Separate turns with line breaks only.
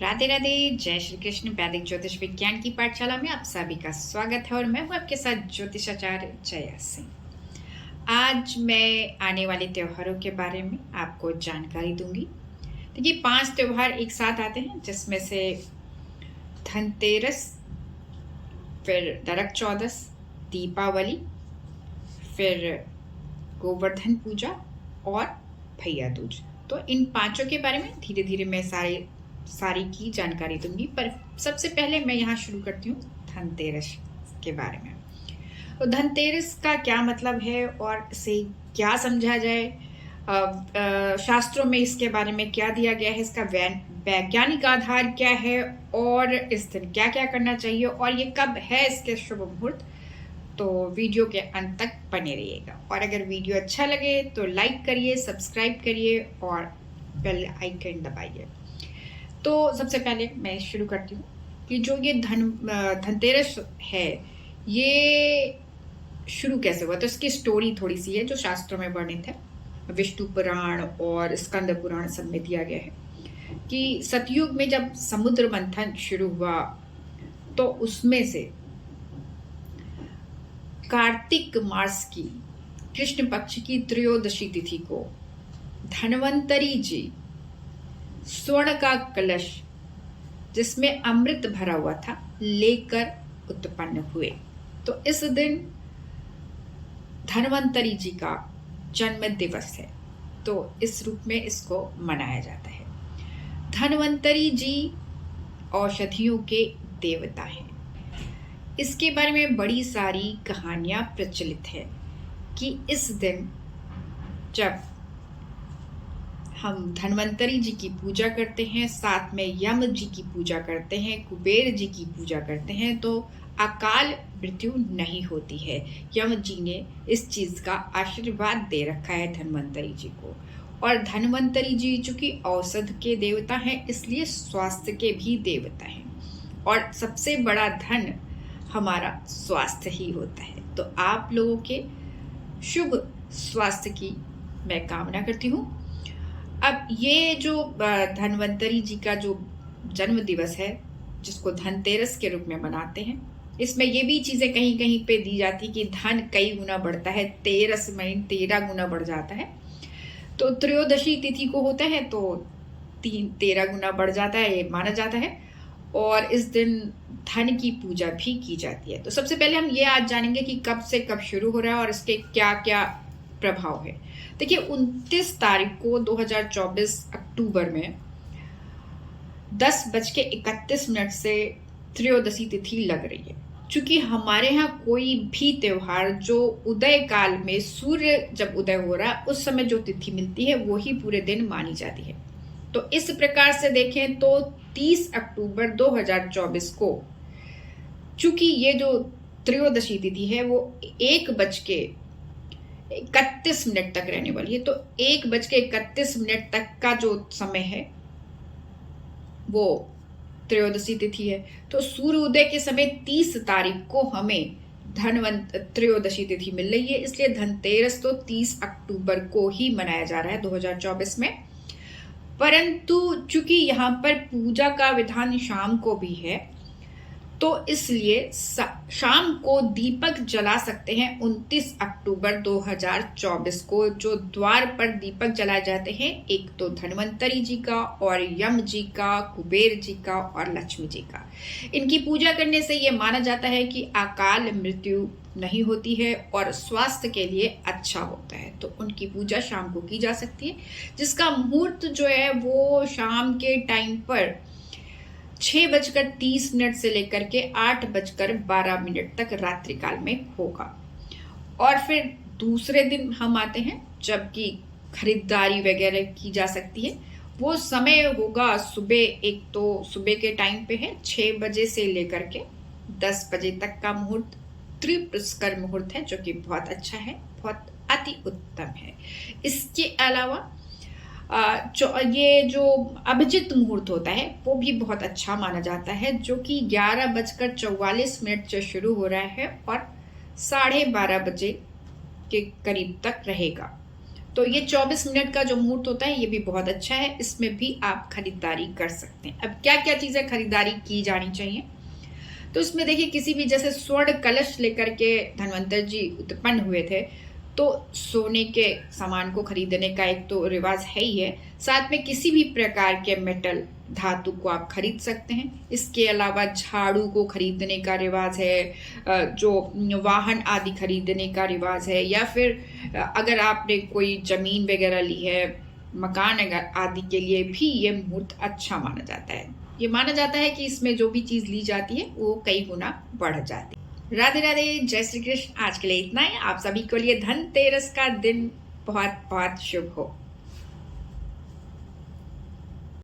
राधे राधे। जय श्री कृष्ण। वैदिक ज्योतिष विज्ञान की पाठशाला में आप सभी का स्वागत है और मैं हूं आपके साथ ज्योतिषाचार्य जया सिंह। आज मैं आने वाले त्योहारों के बारे में आपको जानकारी दूंगी। देखिए, 5 त्योहार एक साथ आते हैं, जिसमें से धनतेरस, फिर नरक चौदस, दीपावली, फिर गोवर्धन पूजा और भैया दूज। तो इन पांचों के बारे में धीरे धीरे मैं सारी की जानकारी दूंगी। पर सबसे पहले मैं यहाँ शुरू करती हूँ धनतेरस के बारे में। तो धनतेरस का क्या मतलब है और इसे क्या समझा जाए, शास्त्रों में इसके बारे में क्या दिया गया है, इसका वैज्ञानिक आधार क्या है और इस दिन क्या क्या करना चाहिए और ये कब है इसके शुभ मुहूर्त। तो वीडियो के अंत तक बने रहिएगा और अगर वीडियो अच्छा लगे तो लाइक करिए, सब्सक्राइब करिए और बेल आइकन दबाइए। तो सबसे पहले मैं शुरू करती हूँ कि जो ये धनतेरस है, ये शुरू कैसे हुआ। तो इसकी स्टोरी थोड़ी सी है जो शास्त्रों में वर्णित है। विष्णु पुराण और स्कंद पुराण सब में दिया गया है कि सतयुग में जब समुद्र मंथन शुरू हुआ तो उसमें से कार्तिक मास की कृष्ण पक्ष की त्रयोदशी तिथि को धन्वंतरी जी स्वर्ण का कलश जिसमें अमृत भरा हुआ था लेकर उत्पन्न हुए। तो इस दिन धन्वंतरी जी का जन्म दिवस है, तो इस रूप में इसको मनाया जाता है। धन्वंतरी जी औषधियों के देवता हैं। इसके बारे में बड़ी सारी कहानियां प्रचलित है कि इस दिन जब हम धन्वंतरी जी की पूजा करते हैं, साथ में यम जी की पूजा करते हैं, कुबेर जी की पूजा करते हैं, तो अकाल मृत्यु नहीं होती है। यम जी ने इस चीज का आशीर्वाद दे रखा है धन्वंतरी जी को। और धन्वंतरी जी चूंकि औषध के देवता हैं, इसलिए स्वास्थ्य के भी देवता हैं और सबसे बड़ा धन हमारा स्वास्थ्य ही होता है। तो आप लोगों के शुभ स्वास्थ्य की मैं कामना करती हूँ। अब ये जो धन्वंतरी जी का जो जन्म दिवस है, जिसको धनतेरस के रूप में मनाते हैं, इसमें ये भी चीजें कहीं कहीं पे दी जाती कि धन कई गुना बढ़ता है, तेरस में 13 गुना बढ़ जाता है। तो त्रयोदशी तिथि को होता है तो 13 गुना बढ़ जाता है, ये माना जाता है। और इस दिन धन की पूजा भी की जाती है। तो सबसे पहले हम ये आज जानेंगे कि कब से कब शुरू हो रहा है और इसके क्या क्या प्रभाव है। देखिए, 29 तारीख को 2024 अक्टूबर में 10:31 से त्रयोदशी तिथि लग रही है। चूंकि हमारे यहाँ कोई भी त्योहार जो उदय काल में सूर्य जब उदय हो रहा है उस समय जो तिथि मिलती है वो ही पूरे दिन मानी जाती है। तो इस प्रकार से देखें तो 30 अक्टूबर 2024 को चूंकि ये जो त्रयोदशी तिथि है वो 1:31 तक रहने वाली है। तो 1:31 तक का जो समय है वो त्रयोदशी तिथि है। तो सूर्य उदय के समय 30 तारीख को हमें त्रयोदशी तिथि मिल रही है, इसलिए धनतेरस तो 30 अक्टूबर को ही मनाया जा रहा है 2024 में। परंतु चूंकि यहाँ पर पूजा का विधान शाम को भी है, तो इसलिए शाम को दीपक जला सकते हैं 29 अक्टूबर 2024 को। जो द्वार पर दीपक जलाए जाते हैं, एक तो धन्वंतरी जी का और यम जी का, कुबेर जी का और लक्ष्मी जी का। इनकी पूजा करने से ये माना जाता है कि अकाल मृत्यु नहीं होती है और स्वास्थ्य के लिए अच्छा होता है। तो उनकी पूजा शाम को की जा सकती है, जिसका मुहूर्त जो है वो शाम के टाइम पर 6:30 से लेकर के 8:12 तक रात्रि काल में होगा। और फिर दूसरे दिन हम आते हैं जबकि खरीदारी वगैरह की जा सकती है। वो समय होगा सुबह, एक तो सुबह के टाइम पे है 6 बजे से लेकर के 10 बजे तक का मुहूर्त त्रिपुष्कर मुहूर्त है, जो कि बहुत अच्छा है, बहुत अति उत्तम है। इसके अलावा ये जो अभिजित मुहूर्त होता है वो भी बहुत अच्छा माना जाता है, जो कि 11:44 से शुरू हो रहा है और 12:30 बजे के करीब तक रहेगा। तो ये 24 मिनट का जो मुहूर्त होता है ये भी बहुत अच्छा है, इसमें भी आप खरीदारी कर सकते हैं। अब क्या क्या चीज़ें खरीदारी की जानी चाहिए, तो इसमें देखिए किसी भी जैसे स्वर्ण कलश लेकर के धनवंतर जी उत्पन्न हुए थे, तो सोने के सामान को खरीदने का एक तो रिवाज है ही है, साथ में किसी भी प्रकार के मेटल धातु को आप खरीद सकते हैं। इसके अलावा झाड़ू को खरीदने का रिवाज है, जो वाहन आदि खरीदने का रिवाज है, या फिर अगर आपने कोई जमीन वगैरह ली है, मकान अगर आदि के लिए भी ये मुहूर्त अच्छा माना जाता है। ये माना जाता है कि इसमें जो भी चीज ली जाती है वो कई गुना बढ़ जाती है। राधे राधे, जय श्री कृष्ण। आज के लिए इतना ही। आप सभी के लिए धनतेरस का दिन बहुत बहुत शुभ हो।